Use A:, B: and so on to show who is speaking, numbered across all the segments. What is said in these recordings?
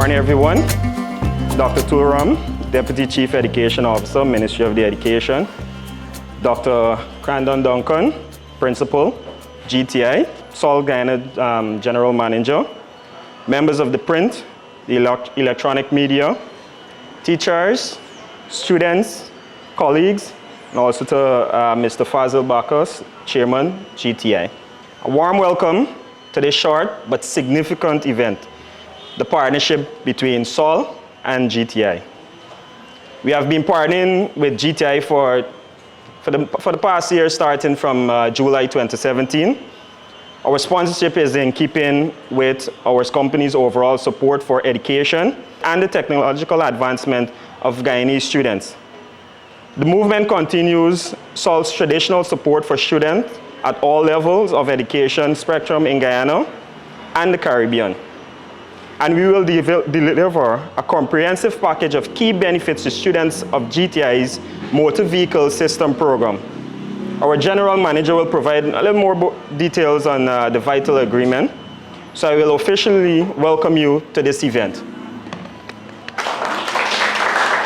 A: morning, everyone. Dr. Tulram, Deputy Chief Education Officer, Ministry of the Education. Dr. Crandon Duncan, Principal, G.T.I, Sol Guyana General Manager. Members of the print, the electronic media, teachers, students, colleagues, and also to Mr. Fazil Bakas, Chairman, G.T.I. A warm welcome to this short but significant event, the partnership between Sol and G.T.I. We have been partnering with G.T.I for the past year, starting from July 2017. Our sponsorship is in keeping with our company's overall support for education and the technological advancement of Guyanese students. The movement continues Sol's traditional support for students at all levels of education spectrum in Guyana and the Caribbean. And we will deliver a comprehensive package of key benefits to students of G.T.I's motor vehicle system program. Our general manager will provide a little more details on the vital agreement. So I will officially welcome you to this event.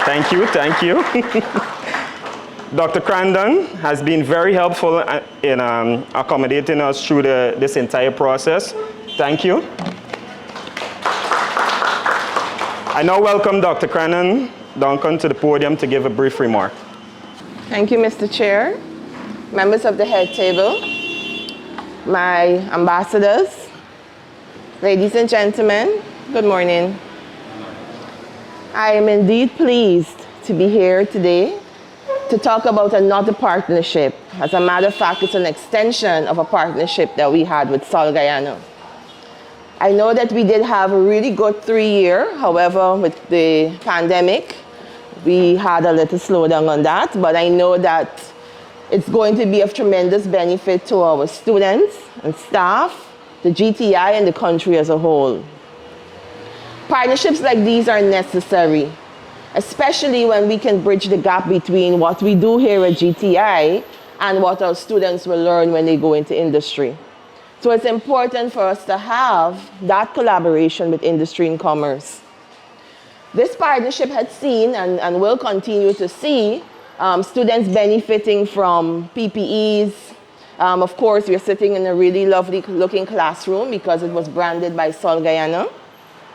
A: Thank you, thank you. Dr. Crandon has been very helpful in accommodating us through this entire process. Thank you. I now welcome Dr. Crandon Duncan to the podium to give a brief remark.
B: Thank you, Mr. Chair, members of the head table, my ambassadors, ladies and gentlemen, good morning. I am indeed pleased to be here today to talk about another partnership. As a matter of fact, it's an extension of a partnership that we had with Sol Guyana. I know that we did have a really good 3-year, however, with the pandemic, we had a little slowdown on that, but I know that it's going to be of tremendous benefit to our students and staff, the G.T.I, and the country as a whole. Partnerships like these are necessary, especially when we can bridge the gap between what we do here at G.T.I and what our students will learn when they go into industry. So it's important for us to have that collaboration with industry and commerce. This partnership has seen and will continue to see students benefiting from PPEs. Of course, we're sitting in a really lovely looking classroom because it was branded by Sol Guyana,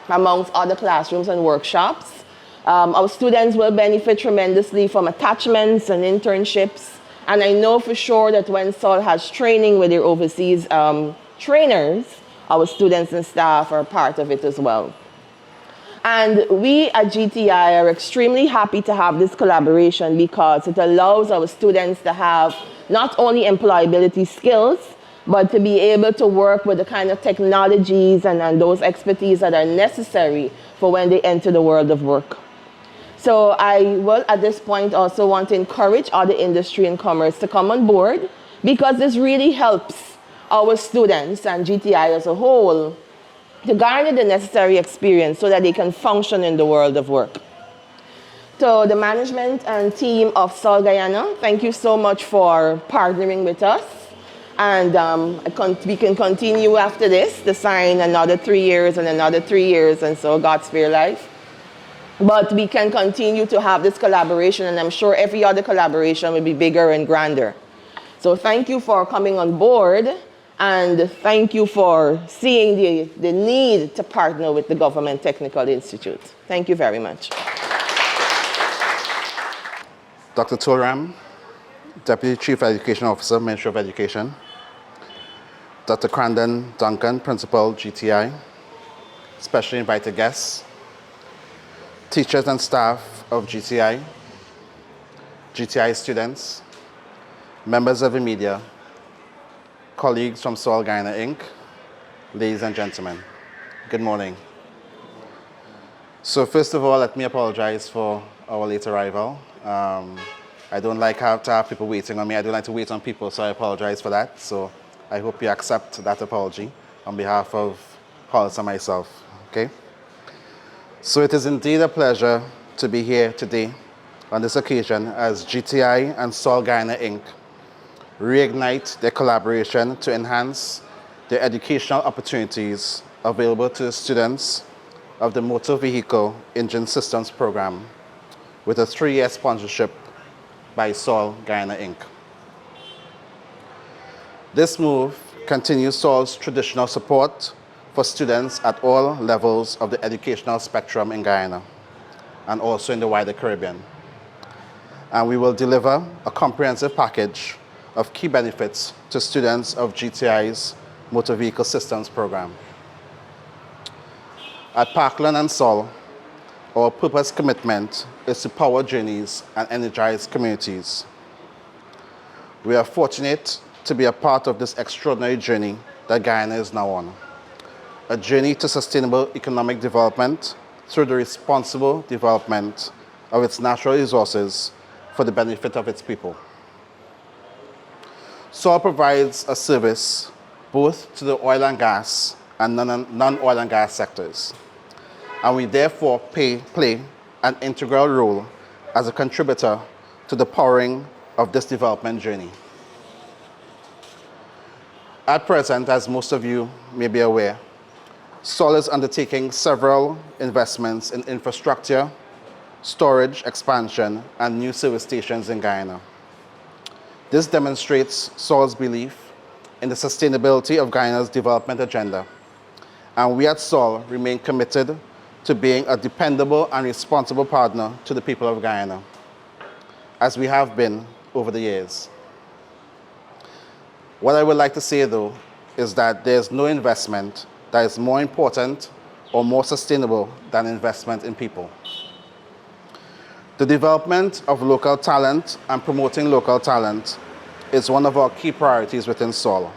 B: amongst other classrooms and workshops. Our students will benefit tremendously from attachments and internships. And I know for sure that when Sol has training with their overseas trainers, our students and staff are part of it as well. And we at G.T.I are extremely happy to have this collaboration because it allows our students to have not only employability skills, but to be able to work with the kind of technologies and those expertise that are necessary for when they enter the world of work. So I will, at this point, also want to encourage other industry and commerce to come on board because this really helps our students and G.T.I as a whole to garner the necessary experience so that they can function in the world of work. So the management and team of Sol Guyana, thank you so much for partnering with us. And we can continue after this to sign another 3 years and another 3 years, and so God spare life. But we can continue to have this collaboration, and I'm sure every other collaboration will be bigger and grander. So thank you for coming on board, and thank you for seeing the need to partner with the Government Technical Institute. Thank you very much.
C: Dr. Tulram, Deputy Chief Education Officer, Ministry of Education. Dr. Crandon Duncan, Principal, G.T.I. Specially invited guests. Teachers and staff of G.T.I. G.T.I students. Members of the media. Colleagues from Sol Guyana Inc., ladies and gentlemen, good morning. So first of all, let me apologize for our late arrival. I don't like to have people waiting on me. I don't like to wait on people, so I apologize for that. So I hope you accept that apology on behalf of Hollis and myself, okay? So it is indeed a pleasure to be here today on this occasion as G.T.I and Sol Guyana Inc. reignite their collaboration to enhance their educational opportunities available to students of the Motor Vehicle Engine Systems Program with a 3-year sponsorship by Sol Guyana Inc. This move continues Sol's traditional support for students at all levels of the educational spectrum in Guyana and also in the wider Caribbean. And we will deliver a comprehensive package of key benefits to students of G.T.I's Motor Vehicle Systems Program. At Parkland and Sol, our purpose commitment is to power journeys and energize communities. We are fortunate to be a part of this extraordinary journey that Guyana is now on, a journey to sustainable economic development through the responsible development of its natural resources for the benefit of its people. Sol provides a service both to the oil and gas and non-oil and gas sectors, and we therefore play an integral role as a contributor to the powering of this development journey. At present, as most of you may be aware, Sol is undertaking several investments in infrastructure, storage expansion, and new service stations in Guyana. This demonstrates Sol's belief in the sustainability of Guyana's development agenda, and we at Sol remain committed to being a dependable and responsible partner to the people of Guyana, as we have been over the years. What I would like to say, though, is that there's no investment that is more important or more sustainable than investment in people. The development of local talent and promoting local talent is one of our key priorities within Sol.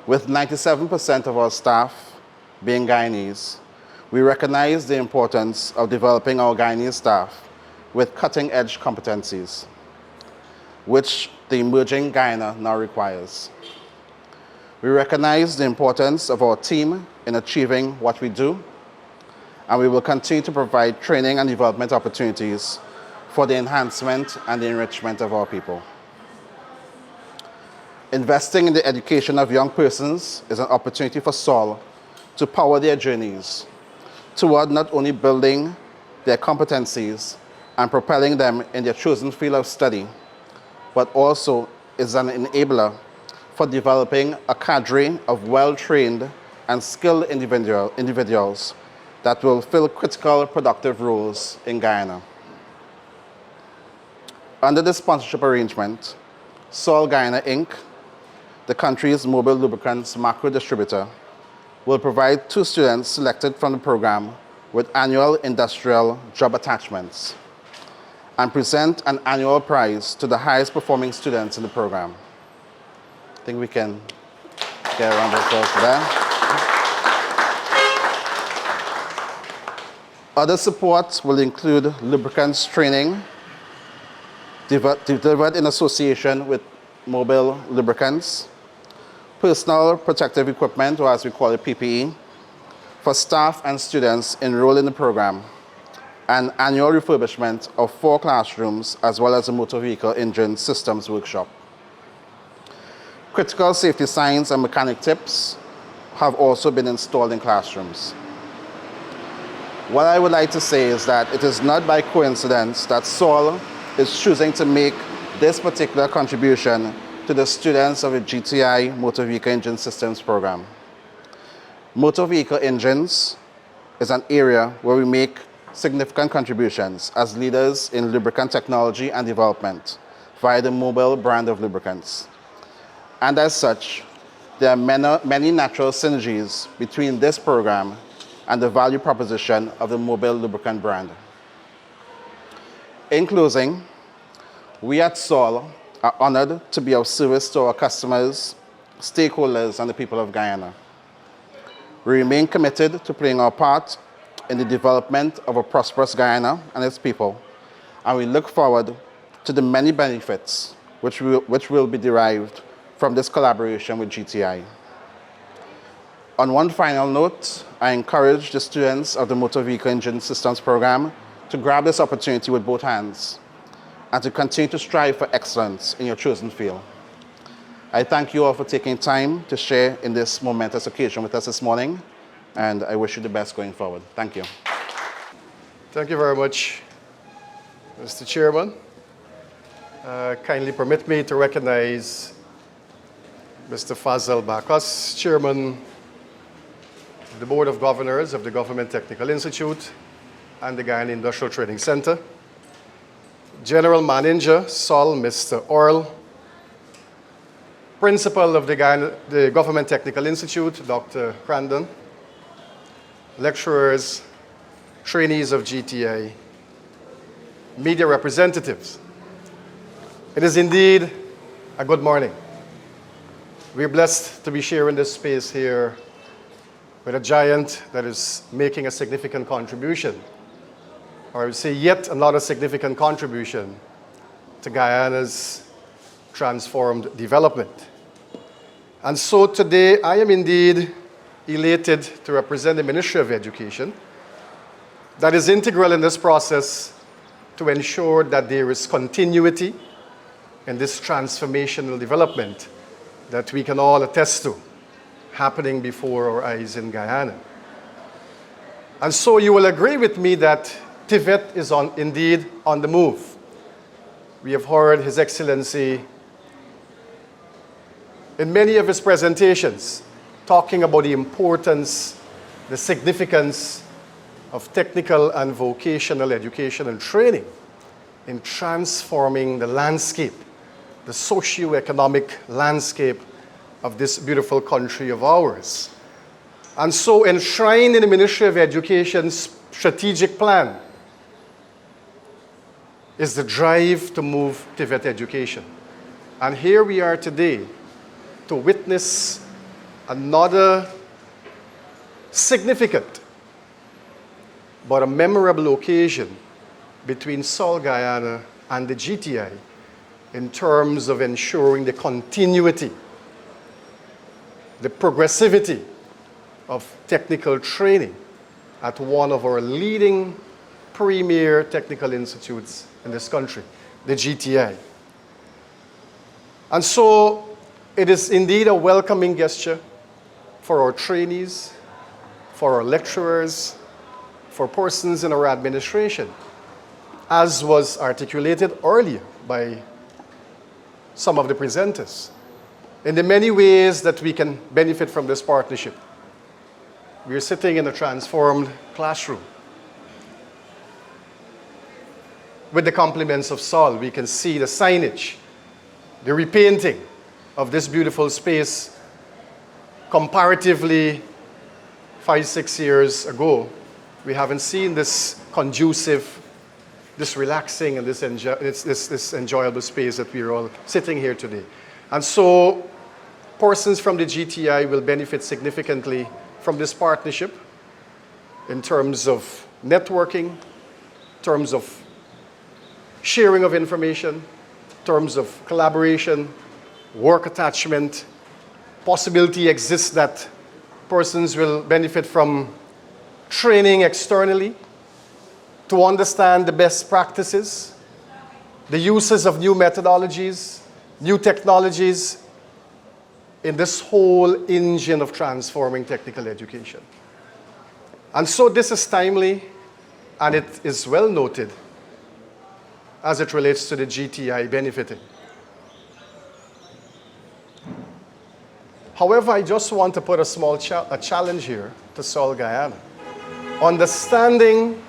C: With 97% of our staff being Guyanese, we recognize the importance of developing our Guyanese staff with cutting-edge competencies, which the emerging Guyana now requires. We recognize the importance of our team in achieving what we do, and we will continue to provide training and development opportunities for the enhancement and the enrichment of our people. Investing in the education of young persons is an opportunity for Sol to power their journeys toward not only building their competencies and propelling them in their chosen field of study, but also is an enabler for developing a cadre of well-trained and skilled individuals that will fill critical productive roles in Guyana. Under this sponsorship arrangement, Sol Guyana Inc., the country's mobile lubricants macro distributor, will provide 2 students selected from the program with annual industrial job attachments and present an annual prize to the highest performing students in the program. I think we can get a round of applause for that. Other support will include lubricants training delivered in association with mobile lubricants, personal protective equipment, or as we call it PPE, for staff and students enrolled in the program, and annual refurbishment of 4 classrooms, as well as a motor vehicle engine systems workshop. Critical safety signs and mechanic tips have also been installed in classrooms. What I would like to say is that it is not by coincidence that Sol is choosing to make this particular contribution to the students of the G.T.I Motor Vehicle Engine Systems Program. Motor vehicle engines is an area where we make significant contributions as leaders in lubricant technology and development via the mobile brand of lubricants. And as such, there are many natural synergies between this program and the value proposition of the mobile lubricant brand. In closing, we at Sol are honored to be of service to our customers, stakeholders, and the people of Guyana. We remain committed to playing our part in the development of a prosperous Guyana and its people, and we look forward to the many benefits which will be derived from this collaboration with G.T.I. On one final note, I encourage the students of the Motor Vehicle Engine Systems Program to grab this opportunity with both hands and to continue to strive for excellence in your chosen field. I thank you all for taking time to share in this momentous occasion with us this morning, and I wish you the best going forward. Thank you.
D: Thank you very much, Mr. Chairman. Kindly permit me to recognize Mr. Fazal Bakas, Chairman of the Board of Governors of the Government Technical Institute and the Guyana Industrial Training Center, General Manager, SOL, Mr. Earl, Principal of the Government Technical Institute, Dr. Crandon, lecturers, trainees of G.T.I, media representatives. It is indeed a good morning. We're blessed to be sharing this space here with a giant that is making a significant contribution, or I would say yet another significant contribution to Guyana's transformed development. And so today I am indeed elated to represent the Ministry of Education that is integral in this process to ensure that there is continuity in this transformational development that we can all attest to happening before our eyes in Guyana. And so you will agree with me that TVET is indeed on the move. We have heard His Excellency in many of his presentations talking about the importance, the significance of technical and vocational education and training in transforming the landscape, the socio-economic landscape of this beautiful country of ours. And so enshrined in the Ministry of Education's strategic plan is the drive to move TVET education. And here we are today to witness another significant but a memorable occasion between SOL Guyana and the G.T.I in terms of ensuring the continuity, the progressivity of technical training at one of our leading premier technical institutes in this country, the G.T.I. And so it is indeed a welcoming gesture for our trainees, for our lecturers, for persons in our administration, as was articulated earlier by some of the presenters, in the many ways that we can benefit from this partnership. We are sitting in a transformed classroom. With the compliments of SOL, we can see the signage, the repainting of this beautiful space. Comparatively, 5-6 years ago, we haven't seen this conducive, this relaxing, and this enjoyable space that we're all sitting here today. And so persons from the G.T.I will benefit significantly from this partnership in terms of networking, in terms of sharing of information, in terms of collaboration, work attachment. Possibility exists that persons will benefit from training externally to understand the best practices, the uses of new methodologies, new technologies in this whole engine of transforming technical education. And so this is timely, and it is well noted as it relates to the G.T.I benefiting. However, I just want to put a small challenge here to SOL Guyana. Understanding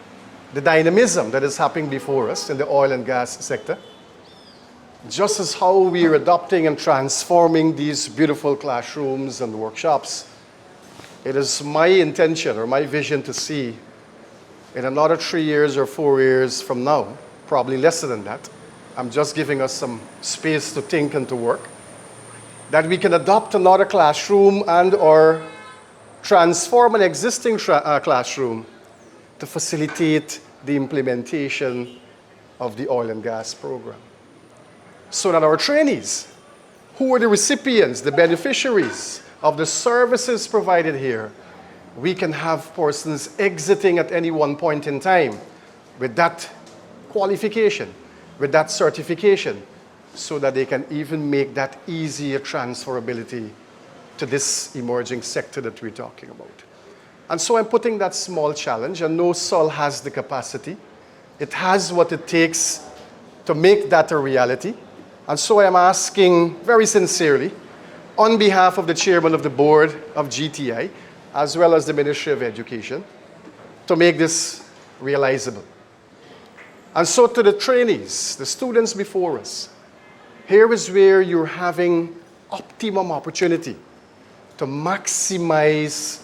D: the dynamism that is happening before us in the oil and gas sector, just as how we are adopting and transforming these beautiful classrooms and workshops, it is my intention or my vision to see in another 3 years or 4 years from now, probably less than that, I'm just giving us some space to think and to work, that we can adopt another classroom and or transform an existing classroom to facilitate the implementation of the oil and gas program. So that our trainees, who are the recipients, the beneficiaries of the services provided here, we can have persons exiting at any one point in time with that qualification, with that certification, so that they can even make that easier transferability to this emerging sector that we're talking about. And so I'm putting that small challenge, and know Sol has the capacity. It has what it takes to make that a reality. And so I am asking very sincerely, on behalf of the chairman of the board of G.T.I, as well as the Ministry of Education, to make this realizable. And so to the trainees, the students before us, here is where you're having optimum opportunity to maximize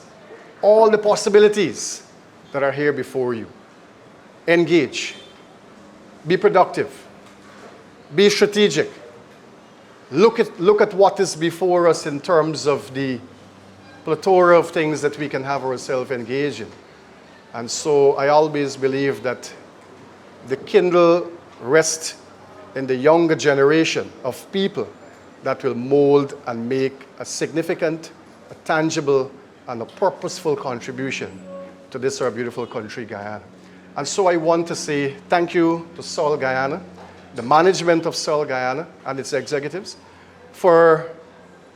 D: all the possibilities that are here before you. Engage, be productive, be strategic. Look at what is before us in terms of the plethora of things that we can have ourselves engaged in. And so I always believe that the Kindle rests in the younger generation of people that will mold and make a significant, a tangible, and a purposeful contribution to this our beautiful country, Guyana. And so I want to say thank you to Sol Guyana, the management of Sol Guyana and its executives, for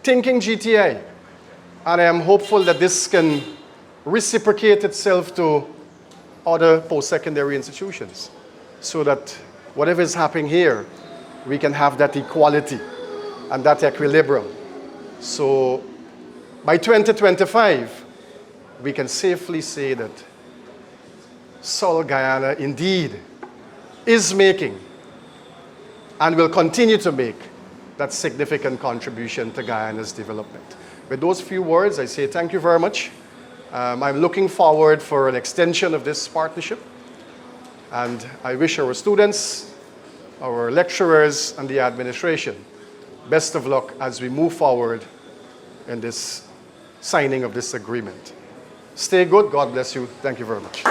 D: thinking G.T.I. And I am hopeful that this can reciprocate itself to other post-secondary institutions, so that whatever is happening here, we can have that equality and that equilibrium. So by 2025, we can safely say that Sol Guyana indeed is making and will continue to make that significant contribution to Guyana's development. With those few words, I say thank you very much. I'm looking forward for an extension of this partnership. And I wish our students, our lecturers, and the administration best of luck as we move forward in this signing of this agreement. Stay good. God bless you. Thank you very much.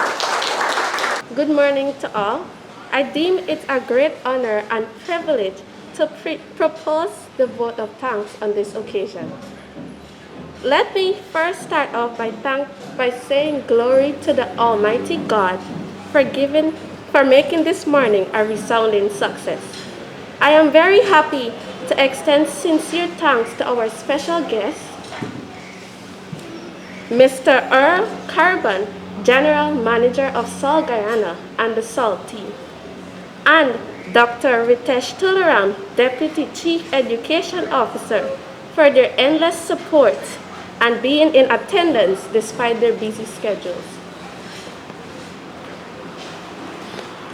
E: Good morning to all. I deem it a great honor and privilege to propose the vote of thanks on this occasion. Let me first start off by saying glory to the Almighty God for making this morning a resounding success. I am very happy to extend sincere thanks to our special guest, Mr. Earl Carbon, General Manager of Sol Guyana and the Sol team, and Dr. Ritesh Tularam, Deputy Chief Education Officer, for their endless support and being in attendance despite their busy schedules.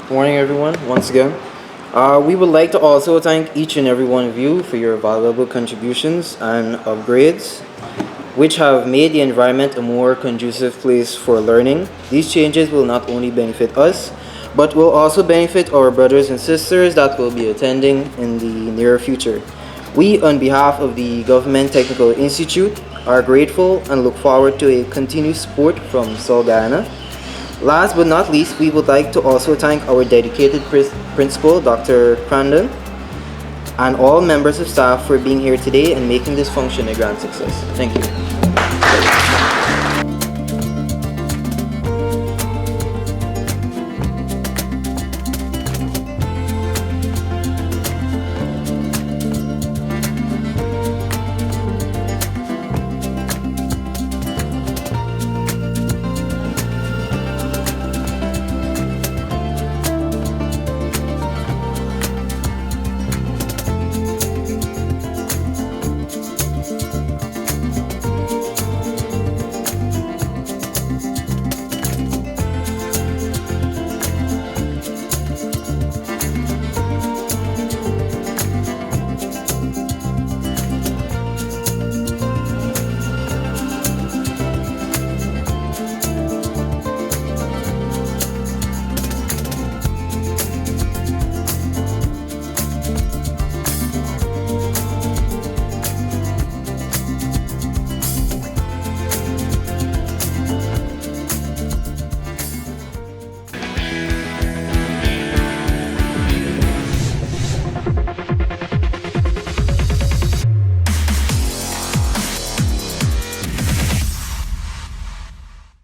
F: Good morning, everyone, once again. We would like to also thank each and every one of you for your valuable contributions and upgrades, which have made the environment a more conducive place for learning. These changes will not only benefit us, but will also benefit our brothers and sisters that will be attending in the near future. We, on behalf of the Government Technical Institute, are grateful and look forward to a continued support from Sol Guyana. Last but not least, we would like to also thank our dedicated principal, Dr. Crandon, and all members of staff for being here today and making this function a grand success. Thank you.